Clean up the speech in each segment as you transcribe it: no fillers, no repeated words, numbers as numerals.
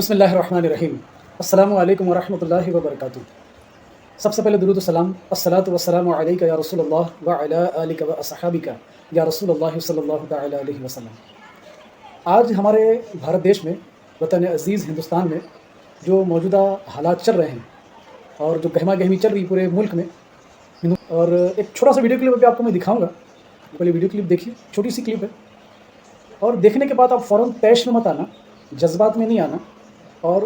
बिस्मिल्लाहिर्रहमानिर्रहीम। अस्सलामु अलैकुम वरहमतुल्लाहि वबरकातुहू। सबसे पहले दुरूद सलाम अस्सलातु वस्सलामु अलैका या रसूलल्लाह व अला आलिका व असहाबिका या रसूलल्लाह सल्लल्लाहु तआला अलैहि वसल्लम। आज हमारे भारत देश में, वतन अज़ीज़ हिंदुस्तान में जो मौजूदा हालात चल रहे हैं और जो गहमा गहमी चल रही पूरे मुल्क में, और एक छोटा सा वीडियो क्लिप अभी आपको मैं दिखाऊंगा। पहले वीडियो क्लिप देखिए, छोटी सी क्लिप है, और देखने के बाद आप फ़ौरन तैश में मत आना, जज्बात में नहीं आना, और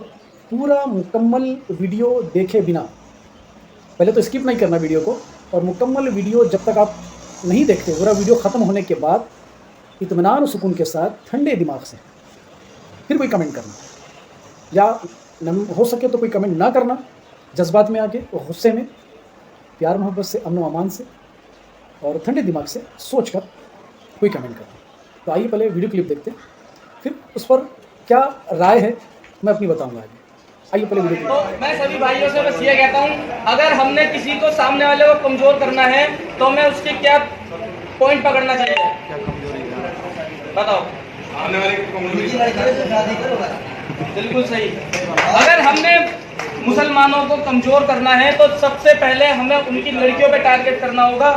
पूरा मुकम्मल वीडियो देखे बिना, पहले तो स्किप नहीं करना वीडियो को, और मुकम्मल वीडियो जब तक आप नहीं देखते, पूरा वीडियो ख़त्म होने के बाद इत्मीनान और सुकून के साथ ठंडे दिमाग से फिर कोई कमेंट करना, या हो सके तो कोई कमेंट ना करना, जज्बात में आके, गुस्से में, प्यार मोहब्बत से, अमन व अमान से और ठंडे दिमाग से सोच कर कोई कमेंट करना। तो आइए पहले वीडियो क्लिप देखते हैं, फिर उस पर क्या राय है मैं अपनी बताऊंगा आगे। आइए पहले वीडियो तो मैं सभी भाइयों से बस ये कहता हूँ, अगर हमने किसी को, सामने वाले को कमज़ोर करना है तो हमें उसके क्या पॉइंट पकड़ना चाहिए, बताओ। आने वाले की कमजोरी बिल्कुल सही। अगर हमने मुसलमानों को कमज़ोर करना है तो सबसे पहले हमें उनकी लड़कियों पे टारगेट करना होगा।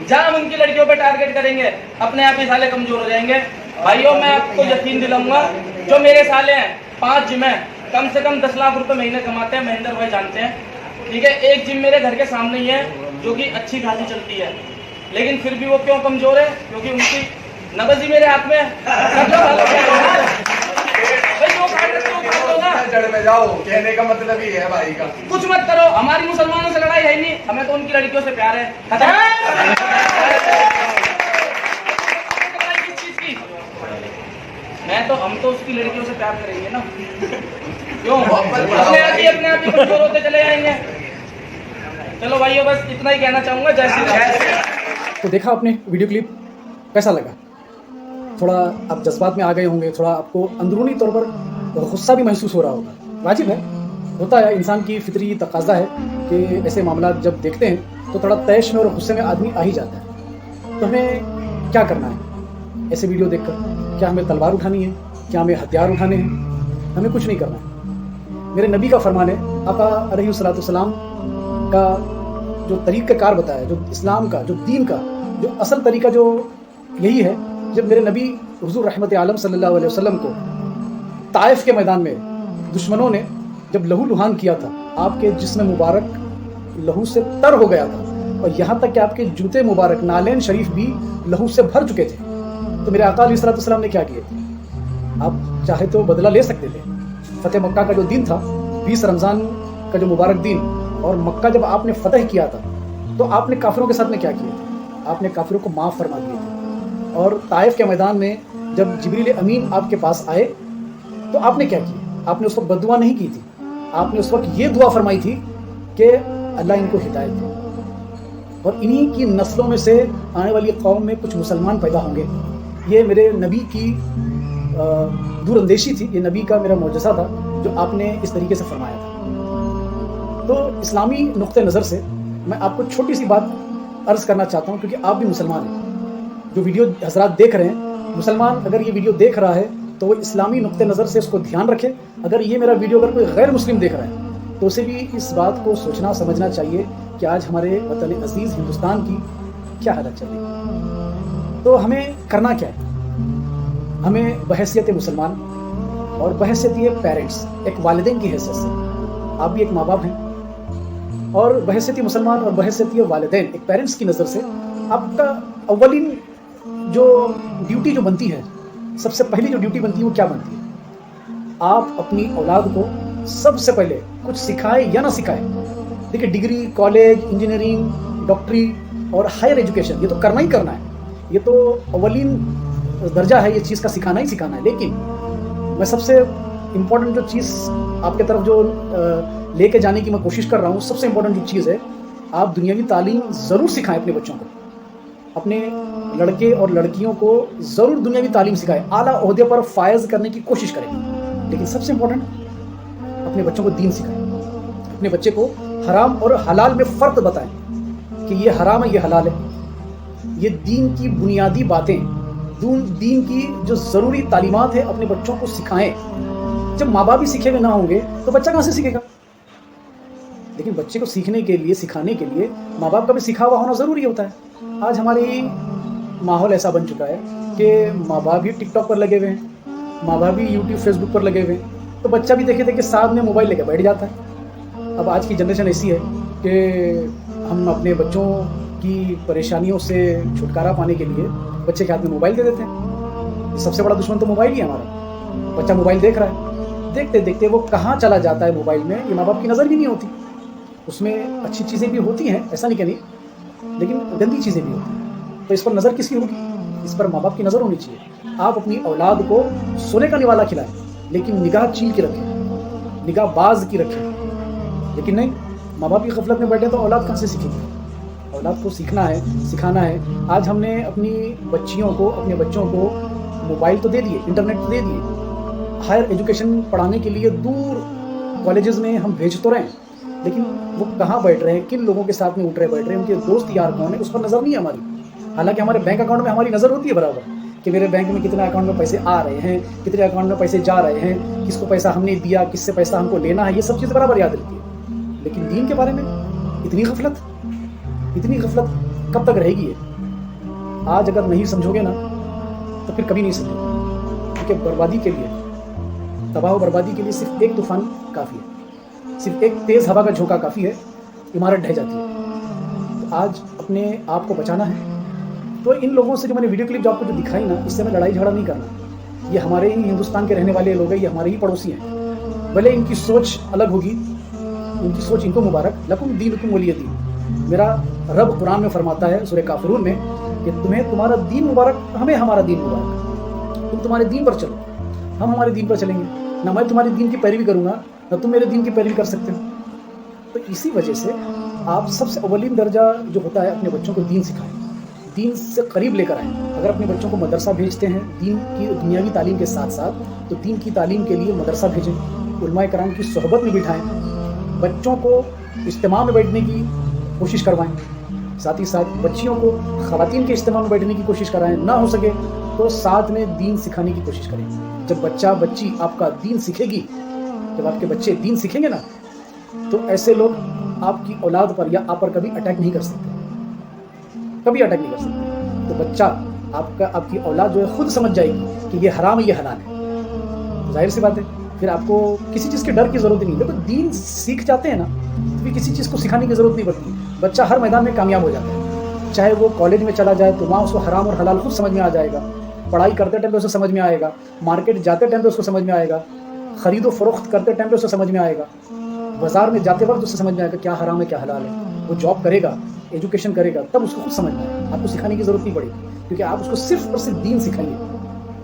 जहाँ हम उनकी लड़कियों पे टारगेट करेंगे, अपने आप ही साले कमज़ोर हो जाएंगे। भाइयों, मैं आपको यकीन दिलाऊंगा, जो मेरे साले हैं 5 जिम हैं, कम से कम 10 लाख रुपए महीने कमाते हैं, महेंद्र भाई जानते हैं, ठीक है। एक जिम मेरे घर के सामने ही है जो कि अच्छी खासी चलती है, लेकिन फिर भी वो क्यों कमज़ोर है? क्योंकि उनकी नब्ज़ ही मेरे हाथ में है। जड़ में जाओ, कहने का मतलब ही है भाई का। कुछ मत करो, हमारी मुसलमानों से लड़ाई है नहीं, हमें तो उनकी लड़कियों से प्यार है। किस चीज की? हम तो उसकी लड़कियों से प्यार करेंगे ना, क्यों? अपने आप ही कमजोर होते चले जाएंगे। चलो भाइयों, बस इतना ही कहना चाहूंगा। जय श्री राम। तो देखा आपने वीडियो क्लिप, कैसा लगा? थोड़ा आप जज्बात में आ गए होंगे, थोड़ा आपको अंदरूनी तौर पर गुस्सा भी महसूस हो रहा होगा। वाजिब है, होता है, इंसान की फितरी तकाजा है कि ऐसे मामला जब देखते हैं तो थोड़ा तैश में और गुस्से में आदमी आ ही जाता है। तो हमें क्या करना है ऐसे वीडियो देखकर? क्या हमें तलवार उठानी है? क्या हमें हथियार उठाने हैं? हमें कुछ नहीं करना है। मेरे नबी का फरमान है, आका अलैहिस्सलाम का जो तरीक़ाकार बताया, जो इस्लाम का, जो दीन का जो असल तरीका जो यही है। जब मेरे नबी हुज़ूर रहमत आलम सल्लल्लाहु अलैहि वसल्लम को ताइफ के मैदान में दुश्मनों ने जब लहू लुहान किया था, आपके जिस्म मुबारक लहू से तर हो गया था, और यहाँ तक कि आपके जूते मुबारक नालेन शरीफ भी लहू से भर चुके थे। तो मेरे आका अलैहिस्सलाम ने क्या किए थे? आप चाहे तो बदला ले सकते थे। फतेह मक्का का जो दिन था, 20 रमज़ान का जो मुबारक दिन, और मक्का जब आपने फतह किया था तो आपने काफिरों के साथ में क्या किए थे? आपने काफिरों को माफ़ फरमा दिए थे। और ताइफ के मैदान में जब जिब्रील अमीन आपके पास आए तो आपने क्या किया? आपने उस वक्त बद्दुआ नहीं की थी, आपने उस वक्त ये दुआ फरमाई थी कि अल्लाह इनको हिदायत दे, और इन्हीं की नस्लों में से आने वाली कौम में कुछ मुसलमान पैदा होंगे। ये मेरे नबी की दूरअंदेशी थी, ये नबी का मेरा मौजज़ा था जो आपने इस तरीके से फरमाया था। तो इस्लामी नुक्ते नज़र से मैं आपको छोटी सी बात अर्ज़ करना चाहता हूँ, क्योंकि आप भी मुसलमान हैं। जो वीडियो हजरात देख रहे हैं, मुसलमान अगर ये वीडियो देख रहा है तो वो इस्लामी नुक्ते नज़र से इसको ध्यान रखे। अगर ये मेरा वीडियो अगर कोई गैर मुस्लिम देख रहा है तो उसे भी इस बात को सोचना समझना चाहिए कि आज हमारे वतन अज़ीज़ हिंदुस्तान की क्या हालत चल रही है। तो हमें करना क्या है? हमें बहैसियत मुसलमान और बहैसियत ये पेरेंट्स, एक वालिदैन की हैसियत से, आप भी एक माँ बाप हैं, और बहैसियत मुसलमान और बहैसियत वालिदैन, एक पेरेंट्स की नज़र से आपका अव्वलीन जो ड्यूटी जो बनती है, सबसे पहली जो ड्यूटी बनती है वो क्या बनती है? आप अपनी औलाद को सबसे पहले कुछ सिखाए या ना सिखाए, देखिए डिग्री, कॉलेज, इंजीनियरिंग, डॉक्टरी और हायर एजुकेशन, ये तो करना ही करना है, ये तो अव्वलीन दर्जा है, ये चीज़ का सिखाना ही सिखाना है। लेकिन मैं सबसे इम्पोर्टेंट जो चीज़ आपके तरफ जो लेके जाने की मैं कोशिश कर रहा हूँ, सबसे इम्पोर्टेंट जो चीज़ है, आप दुनियावी तालीम ज़रूर सिखाएं अपने बच्चों को, अपने लड़के और लड़कियों को ज़रूर दुनियावी तालीम सिखाएं, आला ओहदे पर फायज़ करने की कोशिश करें। लेकिन सबसे इम्पोर्टेंट, अपने बच्चों को दीन सिखाएं, अपने बच्चे को हराम और हलाल में फ़र्क बताएं कि ये हराम है, ये हलाल है। ये दीन की बुनियादी बातें, दीन की जो ज़रूरी तालीमात है अपने बच्चों को सिखाएं। जब माँ बाप ही सीखे हुए ना होंगे तो बच्चा कहाँ से सीखेगा? लेकिन बच्चे को सीखने के लिए, सिखाने के लिए माँ बाप का भी सीखा हुआ होना ज़रूरी होता है। आज हमारी माहौल ऐसा बन चुका है कि माँ बाप भी टिकटॉक पर लगे हुए हैं, माँ बाप भी यूट्यूब फेसबुक पर लगे हुए हैं, तो बच्चा भी देखे साथ में मोबाइल लेके बैठ जाता है। अब आज की जनरेशन ऐसी है कि हम अपने बच्चों की परेशानियों से छुटकारा पाने के लिए बच्चे के हाथ में मोबाइल दे देते हैं। सबसे बड़ा दुश्मन तो मोबाइल ही है हमारा। बच्चा मोबाइल देख रहा है, देखते देखते वो कहाँ चला जाता है मोबाइल में, ये माँ बाप की नज़र भी नहीं होती। उसमें अच्छी चीज़ें भी होती हैं, ऐसा नहीं कहनी, लेकिन गंदी चीज़ें भी होती हैं। तो इस पर नज़र किसकी होगी? इस पर माँ बाप की नज़र होनी चाहिए। आप अपनी औलाद को सोने का निवाला खिलाएं, लेकिन निगाह चील के रखें, निगाह बाज की रखें। लेकिन नहीं, माँ बाप की गफलत में बैठे तो औलाद कहाँ से सीखेंगे? औलाद को सीखना है, सिखाना है। आज हमने अपनी बच्चियों को, अपने बच्चों को मोबाइल तो दे दिए, इंटरनेट तो दे दिए, हायर एजुकेशन पढ़ाने के लिए दूर कॉलेजेस में हम भेज तो रहे हैं, लेकिन वो कहाँ बैठ रहे हैं, किन लोगों के साथ में उठ रहे बैठ रहे हैं, उनके दोस्त यार कौन है, उस पर नज़र नहीं है हमारी। हालांकि हमारे बैंक अकाउंट में हमारी नज़र होती है बराबर कि मेरे बैंक में कितने अकाउंट में पैसे आ रहे हैं, कितने अकाउंट में पैसे जा रहे हैं, किसको पैसा हमने दिया, किससे पैसा हमको लेना है, ये सब चीज़ बराबर याद रहती है। लेकिन दीन के बारे में इतनी गफलत कब तक रहेगी? ये आज अगर नहीं समझोगे ना तो फिर कभी नहीं समझोगे, क्योंकि बर्बादी के लिए, तबाह बर्बादी के लिए सिर्फ एक तूफान काफ़ी है, सिर्फ एक तेज़ हवा का झोंका काफ़ी है, इमारत ढह जाती है। तो आज अपने आप को बचाना है। तो इन लोगों से जो मैंने वीडियो क्लिप जो आपको जो दिखाई ना, इससे मैं लड़ाई झगड़ा नहीं करना। ये हमारे ही हिंदुस्तान के रहने वाले लोग हैं, ये हमारे ही पड़ोसी हैं। भले इनकी सोच अलग होगी, इनकी सोच इनको मुबारक, लकुम दीनुकुम वलिय दीन। मेरा रब कुरान में फरमाता है सूरह काफिरून में कि तुम्हें तुम्हारा दीन मुबारक, हमें हमारा दीन मुबारक। तुम तुम्हारे दीन पर चलो, हम हमारे दीन पर चलेंगे। ना मैं तुम्हारे दीन की पैरवी करूँगा, ना तुम मेरे दीन की पैरवी कर सकते हो। तो इसी वजह से आप सबसे अव्वलीन दर्जा जो होता है, अपने बच्चों को दीन सिखाएं, दीन से करीब लेकर आएँ। अगर अपने बच्चों को मदरसा भेजते हैं दीन की दुनियावी तालीम के साथ साथ, तो दीन की तालीम के लिए मदरसा भेजें, उलमाए कराम की सोहबत में बिठाएं, बच्चों को इज्तिमा में बैठने की कोशिश करवाएं, साथ ही साथ बच्चियों को ख़वातीन के इज्तिमा में बैठने की कोशिश कराएं। ना हो सके तो साथ में दीन सिखाने की कोशिश करें। जब बच्चा बच्ची आपका दीन सीखेगी, जब आपके बच्चे दीन सीखेंगे ना, तो ऐसे लोग आपकी औलाद पर या आप पर कभी अटैक नहीं कर सकते, कभी अटैक नहीं कर सकते। तो बच्चा आपकी औलाद जो है खुद समझ जाएगी कि ये हराम है, ये हलाल है। तो जाहिर सी बात है, फिर आपको किसी चीज़ के डर की ज़रूरत नहीं। देखो, दीन सीख जाते हैं ना, तो फिर किसी चीज़ को सिखाने की ज़रूरत नहीं पड़ती। बच्चा हर मैदान में कामयाब हो जाता है। चाहे वो कॉलेज में चला जाए तो वहाँ उसको हराम और हलाल खुद समझ में आ जाएगा, पढ़ाई करते टाइम पे उसे समझ में आएगा, मार्केट जाते टाइम पे उसको समझ में आएगा, ख़रीदो फरोख्त करते टाइम पे उसे समझ में आएगा, बाज़ार में जाते वक्त उसे समझ में आएगा क्या हराम है क्या हलाल है। वो जॉब करेगा, एजुकेशन करेगा, तब उसको खुद समझ में आएगा। आपको सिखाने की ज़रूरत नहीं पड़ेगी, क्योंकि आप उसको सिर्फ और सिर्फ दीन सिखाइए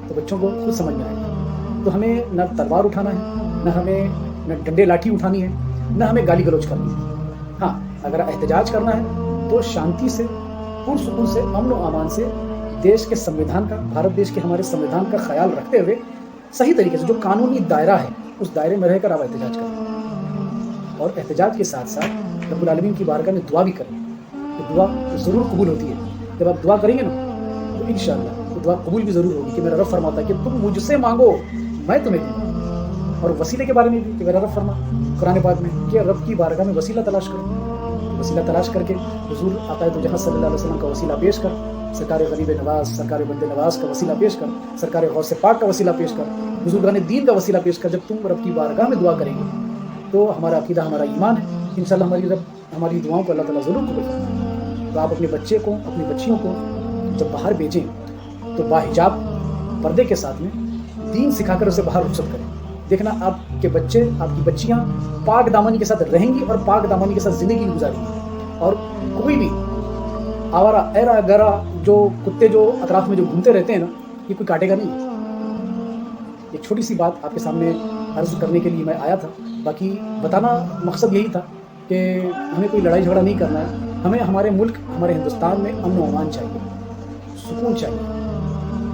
तो बच्चों को खुद समझ में आएगा। तो हमें न तलवार उठाना है, न हमें न डंडे लाठी उठानी है, न हमें गाली गलौज करनी है। हाँ, अगर एहतजाज करना है तो शांति से, पुरसुकून से, अमन व अमान से, देश के संविधान का, भारत देश के हमारे संविधान का ख्याल रखते हुए सही तरीके से जो कानूनी दायरा है उस दायरे में रहकर आप एहतजाज करें। और एहतजाज के साथ साथ रब्बुल आलमीन की बारगाह में दुआ भी करें। तो दुआ ज़रूर कबूल होती है। जब आप दुआ करेंगे ना तो इंशाअल्लाह तो दुआ कबूल भी ज़रूर होगी। कि मेरा रब फरमाता है कि तुम मुझसे मांगो मैं तुम्हें दूँगा। और वसीले के बारे में भी कि मेरा रब फरमा कुरान पाक में कि रब की बारगाह में वसीला तलाश करो। वसीला तलाश करके हुजूर आक़ाए दो जहां सल्लल्लाहु अलैहि वसल्लम का वसीला पेश कर, सरकार गरीब नवाज, सरकार बंदे नवाज का वसीला पेश कर, सरकार गौसे पाक का वसीला पेश कर, बुजुर्गान दीन का वसीला पेश कर। जब तुम रब की बारगाह में दुआ करेंगे तो हमारा अकीदा, हमारा ईमान है, इंशाअल्लाह हमारी दुआओं को अल्लाह ताला ज़रूर कबूल करेगा। तो आप अपने बच्चे को, अपनी बच्चियों को जब बाहर भेजें तो बाहिजाब पर्दे के साथ में दीन सिखाकर उसे बाहर रुखसत करें। देखना आपके बच्चे, आपकी बच्चियां पाक दामनी के साथ रहेंगी और पाक दामनी के साथ ज़िंदगी गुजारेंगी। और कोई भी आवारा एरा गरा जो कुत्ते जो अतराफ में जो घूमते रहते हैं ना, ये कोई काटेगा नहीं। एक छोटी सी बात आपके सामने अर्ज़ करने के लिए मैं आया था। बाकी बताना मकसद यही था कि हमें कोई लड़ाई झगड़ा नहीं करना है। हमें हमारे मुल्क, हमारे हिंदुस्तान में अमन व अमान चाहिए, सुकून चाहिए।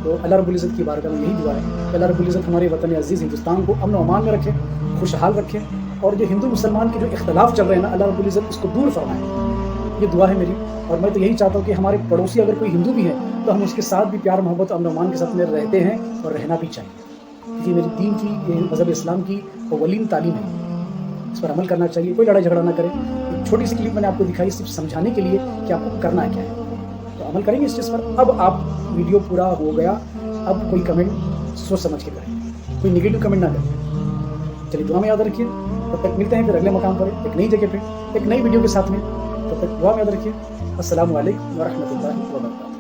तो अल्लाह रब्बुल इज़्ज़त की बारगाह में यही दुआ है कि अल्लाह रब्बुल इज़्ज़त हमारे वतन अज़ीज़ हिंदुस्तान को अमन व अमान में रखे, खुशहाल रखे। और जो हिंदू मुसलमान के जो इख्तलाफ चल रहे हैं ना, अल्लाह रब्बुल इज़्ज़त इसको दूर फरमाए। ये दुआ है मेरी। और मैं तो यही चाहता हूँ कि हमारे पड़ोसी अगर कोई हिंदू भी है तो हम उसके साथ भी प्यार मोहब्बत अमन व अमान के साथ में रहते हैं और रहना भी चाहिए। کیونکہ میری دین کی یہ مذہب اسلام کی اولین تعلیم ہے، اس پر عمل کرنا چاہیے. کوئی لڑائی جھگڑا نہ کرے. ایک چھوٹی سی کلپ میں نے آپ کو دکھائی صرف سمجھانے کے لیے کہ آپ کو کرنا کیا ہے. تو عمل کریں گے اس چیز پر. اب آپ ویڈیو پورا ہو گیا، اب کوئی کمنٹ سوچ سمجھ کے کریں، کوئی نگیٹو کمنٹ نہ کریں. چلیے دعا میں یاد رکھیے. تب تک ملتے ہیں پھر اگلے مقام پر ایک نئی جگہ پہ ایک نئی ویڈیو کے ساتھ میں. تب تک دعا میں یاد رکھیے. السلام علیکم ورحمۃ اللہ وبرکاتہ.